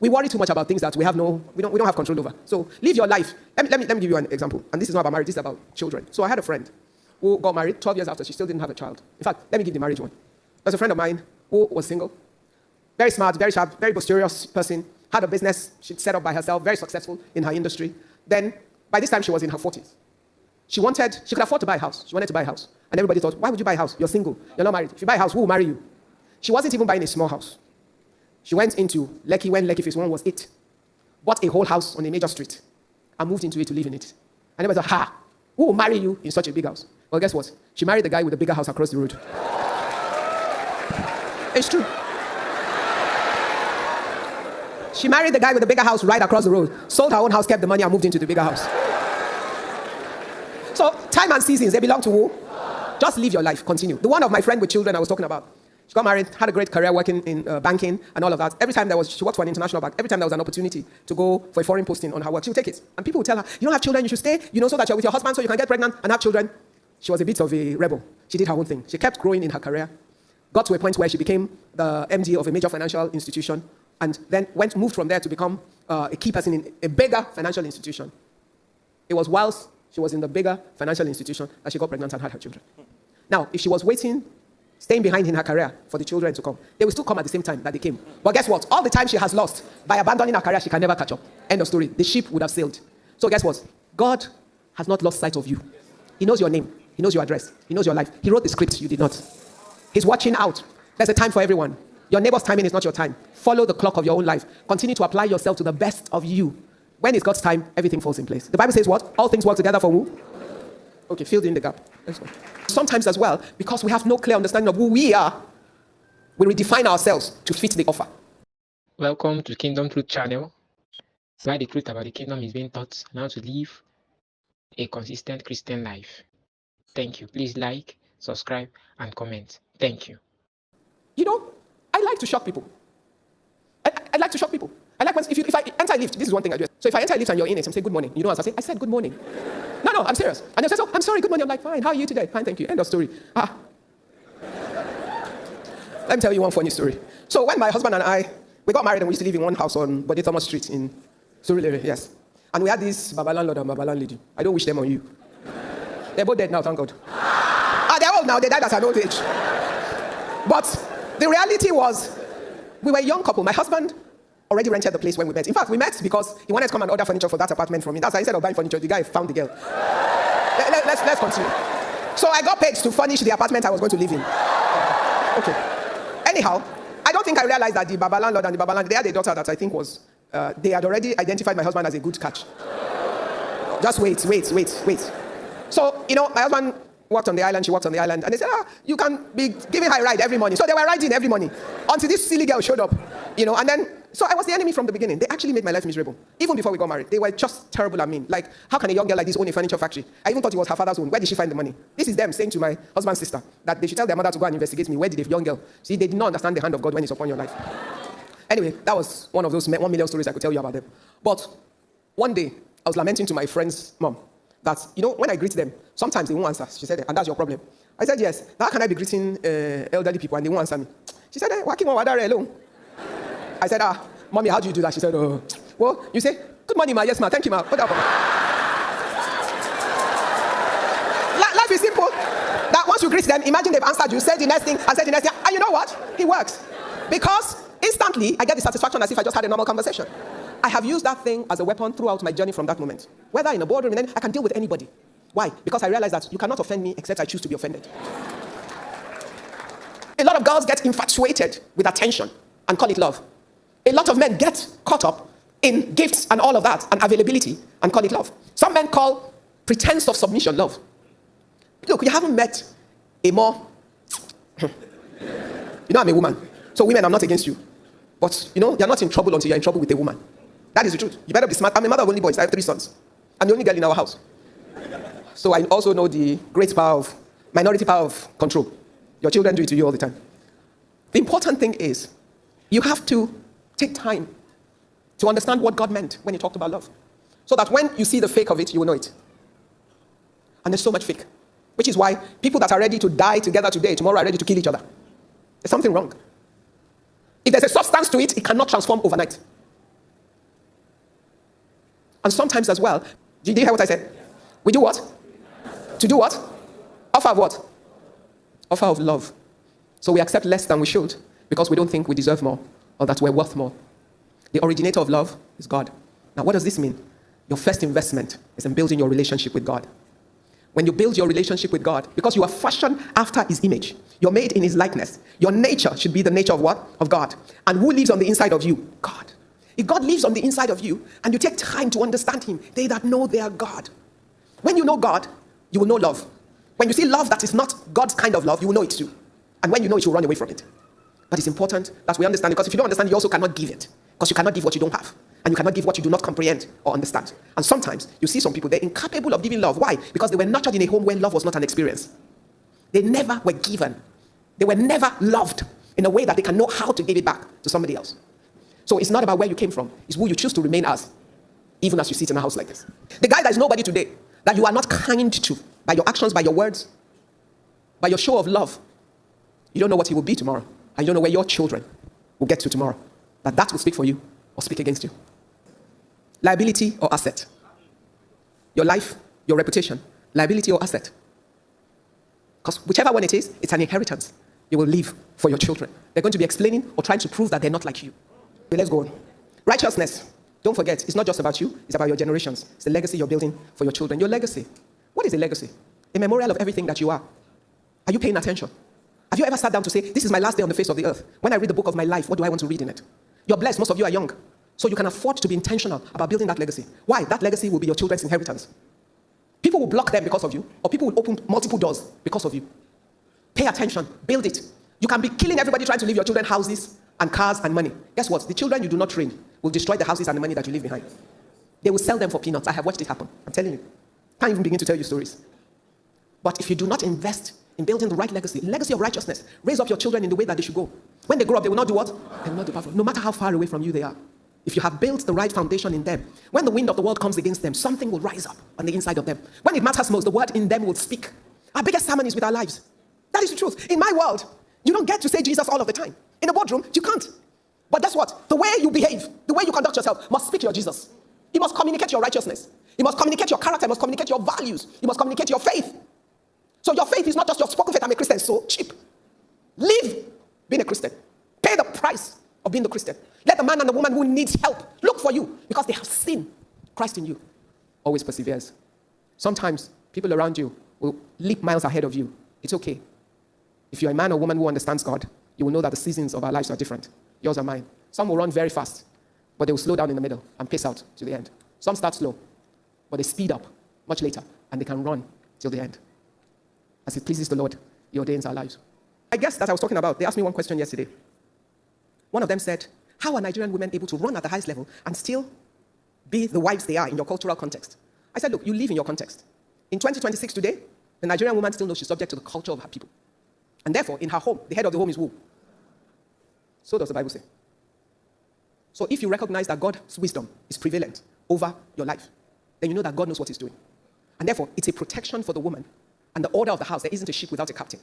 We worry too much about things that we don't have control over. So live your life. Let me give you an example. And this is not about marriage, this is about children. So I had a friend who got married 12 years after. She still didn't have a child. In fact, let me give the marriage one. There's a friend of mine who was single. Very smart, very sharp, very posterious person. Had a business she'd set up by herself, very successful in her industry. Then, by this time, she was in her 40s. She could afford to buy a house. She wanted to buy a house. And everybody thought, why would you buy a house? You're single. You're not married. If you buy a house, who will marry you? She wasn't even buying a small house. She went into Lekki when Lekki Phase 1 was 8. Bought a whole house on a major street and moved into it to live in it. And everybody thought, who will marry you in such a big house? Well, guess what? She married the guy with the bigger house across the road. It's true. She married the guy with the bigger house right across the road, sold her own house, kept the money, and moved into the bigger house. So, time and seasons, they belong to who? Just live your life, continue. The one of my friend with children I was talking about, she got married, had a great career working in banking and all of that. Every time she worked for an international bank, every time there was an opportunity to go for a foreign posting on her work, she would take it. And people would tell her, you don't have children, you should stay, so that you're with your husband so you can get pregnant and have children. She was a bit of a rebel. She did her own thing. She kept growing in her career, got to a point where she became the MD of a major financial institution, and then moved from there to become a key person in a bigger financial institution. It was whilst she was in the bigger financial institution that she got pregnant and had her children. Now, if she was staying behind in her career for the children to come, they will still come at the same time that they came. But guess what? All the time she has lost by abandoning her career, she can never catch up. End of story. The ship would have sailed. So guess what? God has not lost sight of you. He knows your name. He knows your address. He knows your life. He wrote the script. You did not. He's watching out. There's a time for everyone. Your neighbor's timing is not your time. Follow the clock of your own life. Continue to apply yourself to the best of you. When it's God's time, everything falls in place. The Bible says what? All things work together for who? Okay, fill in the gap. Sometimes as well, because we have no clear understanding of who we are, we redefine ourselves to fit the offer. Welcome to Kingdom Truth Channel, where the truth about the kingdom is being taught and how to live a consistent Christian life. Thank you. Please like, subscribe, and comment. Thank you. I like to shock people. I like to shock people. I like if I enter a lift, this is one thing I do. So if I enter a lift and you're in it, I'm saying good morning. You know what I say? I said good morning. No, I'm serious. And they say, I'm sorry, good morning. I'm like, fine, how are you today? Fine, thank you. End of story. Let me tell you one funny story. So when my husband and we got married and we used to live in one house on Bode Thomas Street in Surulere, yes. And we had this Baba landlord and Baba landlady. I don't wish them on you. They're both dead now, thank God. They're old now, they died at an old age. But the reality was, we were a young couple. My husband already rented the place when we met. In fact, we met because he wanted to come and order furniture for that apartment from me. That's why instead of buying furniture, the guy found the girl. Let's continue. So I got paid to furnish the apartment I was going to live in. Okay. Anyhow, I don't think I realized that the Baba landlord and the Baba landlady, they had a daughter that I think was, they had already identified my husband as a good catch. Just wait. So, my husband worked on the island, she worked on the island, and they said, you can be giving her a ride every morning. So they were riding every morning until this silly girl showed up, and then, so I was the enemy from the beginning. They actually made my life miserable. Even before we got married, they were just terrible at me. Like, how can a young girl like this own a furniture factory? I even thought it was her father's own. Where did she find the money? This is them saying to my husband's sister that they should tell their mother to go and investigate me. Where did a young girl? See, they did not understand the hand of God when it's upon your life. Anyway, that was one of those 1 million stories I could tell you about them. But one day, I was lamenting to my friend's mom that, when I greet them, sometimes they won't answer. She said, and that's your problem. I said, yes. How can I be greeting elderly people and they won't answer me? She said, working on Wadare alone. I said, Mommy, how do you do that? She said, well, you say, good morning, ma. Yes, ma. Thank you, ma. What up? Life is simple. That once you greet them, imagine they've answered you, say the next thing, and say the next thing. And you know what? It works. Because instantly, I get the satisfaction as if I just had a normal conversation. I have used that thing as a weapon throughout my journey from that moment. Whether in a boardroom, I can deal with anybody. Why? Because I realize that you cannot offend me except I choose to be offended. A lot of girls get infatuated with attention and call it love. A lot of men get caught up in gifts and all of that and availability and call it love. Some men call pretense of submission love. Look, you haven't met a more... I'm a woman. So women, I'm not against you. But, you're not in trouble until you're in trouble with a woman. That is the truth. You better be smart. I'm a mother of only boys. I have 3 sons. I'm the only girl in our house. So I also know the minority power of control. Your children do it to you all the time. The important thing is, you have to take time to understand what God meant when he talked about love. So that when you see the fake of it, you will know it. And there's so much fake. Which is why people that are ready to die together today, tomorrow are ready to kill each other. There's something wrong. If there's a substance to it, it cannot transform overnight. And sometimes as well, did you hear what I said? We do what? To do what? Offer of what? Offer of love. So we accept less than we should because we don't think we deserve more or that we're worth more. The originator of love is God. Now, what does this mean? Your first investment is in building your relationship with God. When you build your relationship with God, because you are fashioned after his image, you're made in his likeness, your nature should be the nature of what? Of God. And who lives on the inside of you? God. If God lives on the inside of you, and you take time to understand him, they that know they are God. When you know God, you will know love. When you see love that is not God's kind of love, you will know it too. And when you know it, you'll run away from it. But it's important that we understand it, because if you don't understand, you also cannot give it. Because you cannot give what you don't have. And you cannot give what you do not comprehend or understand. And sometimes you see some people, they're incapable of giving love. Why? Because they were nurtured in a home where love was not an experience. They never were given. They were never loved in a way that they can know how to give it back to somebody else. So it's not about where you came from. It's who you choose to remain as, even as you sit in a house like this. The guy that is nobody today, that you are not kind to, by your actions, by your words, by your show of love, you don't know what he will be tomorrow. And you don't know where your children will get to tomorrow. That will speak for you or speak against you. Liability or asset? Your life, your reputation, liability or asset? Because whichever one it is, it's an inheritance you will leave for your children. They're going to be explaining or trying to prove that they're not like you. Okay, let's go on. Righteousness. Don't forget, it's not just about you, it's about your generations. It's the legacy you're building for your children. Your legacy. What is a legacy? A memorial of everything that you are. Are you paying attention? Have you ever sat down to say, this is my last day on the face of the earth? When I read the book of my life, what do I want to read in it? You're blessed. Most of you are young. So you can afford to be intentional about building that legacy. Why? That legacy will be your children's inheritance. People will block them because of you, or people will open multiple doors because of you. Pay attention. Build it. You can be killing everybody trying to leave your children houses and cars and money. Guess what? The children you do not train will destroy the houses and the money that you leave behind. They will sell them for peanuts. I have watched it happen. I'm telling you. Can't even begin to tell you stories. But if you do not invest in building the right legacy of righteousness, raise up your children in the way that they should go. When they grow up, they will not do what? They will not do powerful. No matter how far away from you they are. If you have built the right foundation in them, when the wind of the world comes against them, something will rise up on the inside of them. When it matters most, the word in them will speak. Our biggest sermon is with our lives. That is the truth. In my world, you don't get to say Jesus all of the time. In a boardroom, you can't. But guess what? The way you behave, the way you conduct yourself must speak your Jesus. It must communicate your righteousness. It must communicate your character. It must communicate your values. It must communicate your faith. So your faith is not just your spoken faith. I'm a Christian, so cheap. Live being a Christian. Pay the price of being the Christian. Let the man and the woman who needs help look for you because they have seen Christ in you. Always perseveres. Sometimes people around you will leap miles ahead of you. It's okay. If you're a man or woman who understands God, you will know that the seasons of our lives are different. Yours are mine. Some will run very fast, but they will slow down in the middle and pace out to the end. Some start slow, but they speed up much later, and they can run till the end. As it pleases the Lord, He ordains our lives. I guess that I was talking about, they asked me one question yesterday. One of them said, how are Nigerian women able to run at the highest level and still be the wives they are in your cultural context? I said, look, you live in your context. In 2026 today, the Nigerian woman still knows she's subject to the culture of her people. And therefore, in her home, the head of the home is who? So does the Bible say. So if you recognize that God's wisdom is prevalent over your life, then you know that God knows what He's doing. And therefore, it's a protection for the woman. And the order of the house, there isn't a ship without a captain.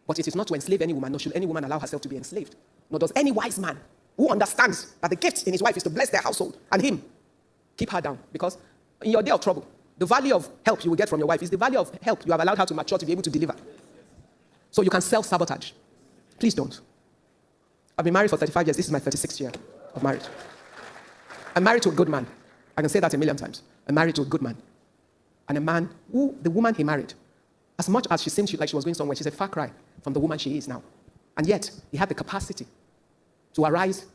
But it is not to enslave any woman, nor should any woman allow herself to be enslaved. Nor does any wise man who understands that the gift in his wife is to bless their household and him, keep her down. Because in your day of trouble, the value of help you will get from your wife is the value of help you have allowed her to mature to be able to deliver. So you can self-sabotage. Please don't. I've been married for 35 years. This is my 36th year of marriage. I'm married to a good man. I can say that a million times. I'm married to a good man. And a man who, the woman he married, as much as she seemed like she was going somewhere, she's a far cry from the woman she is now. And yet, he had the capacity to arise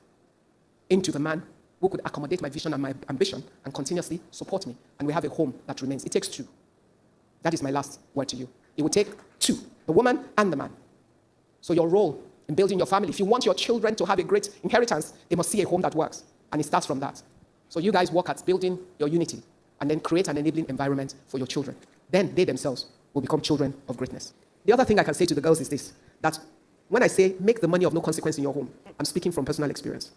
into the man who could accommodate my vision and my ambition and continuously support me. And we have a home that remains. It takes two. That is my last word to you. It will take two, the woman and the man. So your role in building your family, if you want your children to have a great inheritance, they must see a home that works. And it starts from that. So you guys work at building your unity and then create an enabling environment for your children. Then they themselves will become children of greatness. The other thing I can say to the girls is this, that when I say make the money of no consequence in your home, I'm speaking from personal experience.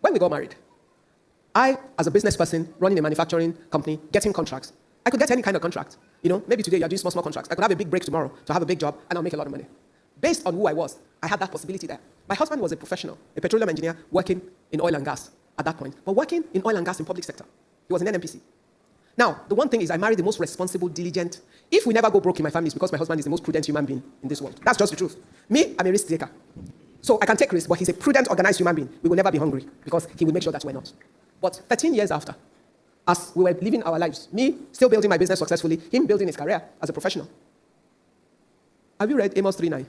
When we got married, I, as a business person, running a manufacturing company, getting contracts, I could get any kind of contract. You know, maybe today you're doing small contracts. I could have a big break tomorrow to have a big job and I'll make a lot of money. Based on who I was, I had that possibility there. My husband was a professional, a petroleum engineer working in oil and gas at that point, but working in oil and gas in public sector. He was in NNPC. Now, the one thing is I married the most responsible, diligent. If we never go broke in my family, it's because my husband is the most prudent human being in this world. That's just the truth. Me, I'm a risk taker. So I can take risks, but he's a prudent, organized human being. We will never be hungry because he will make sure that we're not. But 13 years after, as we were living our lives, me still building my business successfully, him building his career as a professional. Have you read Amos 3:9?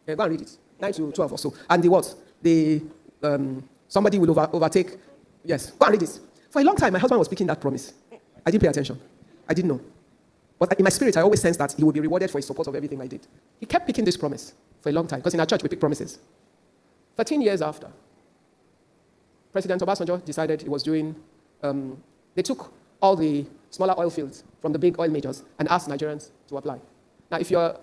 Go and read it. 9 to 12 or so. And the what? Somebody will overtake. Yes, go and read it. For a long time, my husband was speaking that promise. I didn't pay attention. I didn't know. But in my spirit, I always sensed that he would be rewarded for his support of everything I did. He kept picking this promise for a long time, because in our church, we pick promises. 13 years after, President Obasanjo decided he was doing, they took all the smaller oil fields from the big oil majors and asked Nigerians to apply. Now, if you're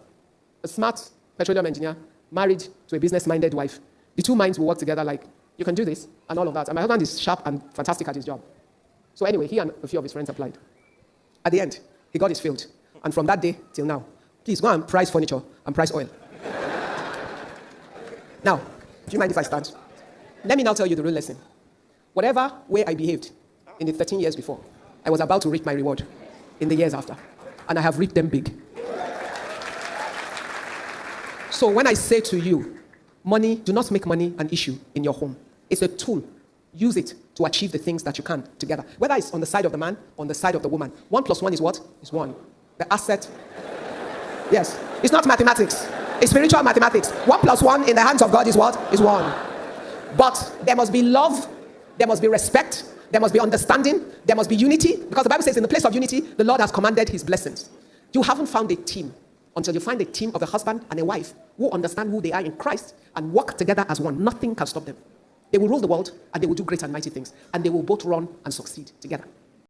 a smart petroleum engineer, married to a business-minded wife, the two minds will work together like, you can do this, and all of that. And my husband is sharp and fantastic at his job. So anyway, he and a few of his friends applied. At the end, he got his field. And from that day till now, please go and price furniture and price oil. Now, do you mind if I start? Let me now tell you the real lesson. Whatever way I behaved in the 13 years before, I was about to reap my reward in the years after. And I have reaped them big. So when I say to you, money, do not make money an issue in your home. It's a tool. Use it to achieve the things that you can together. Whether it's on the side of the man, on the side of the woman. 1 + 1 is what? Is 1. The asset. Yes. It's not mathematics. It's spiritual mathematics. 1 + 1 in the hands of God is what? Is 1. But there must be love. There must be respect. There must be understanding. There must be unity. Because the Bible says in the place of unity, the Lord has commanded his blessings. You haven't found a team until you find a team of a husband and a wife who understand who they are in Christ and work together as one. Nothing can stop them. They will rule the world, and they will do great and mighty things. And they will both run and succeed together.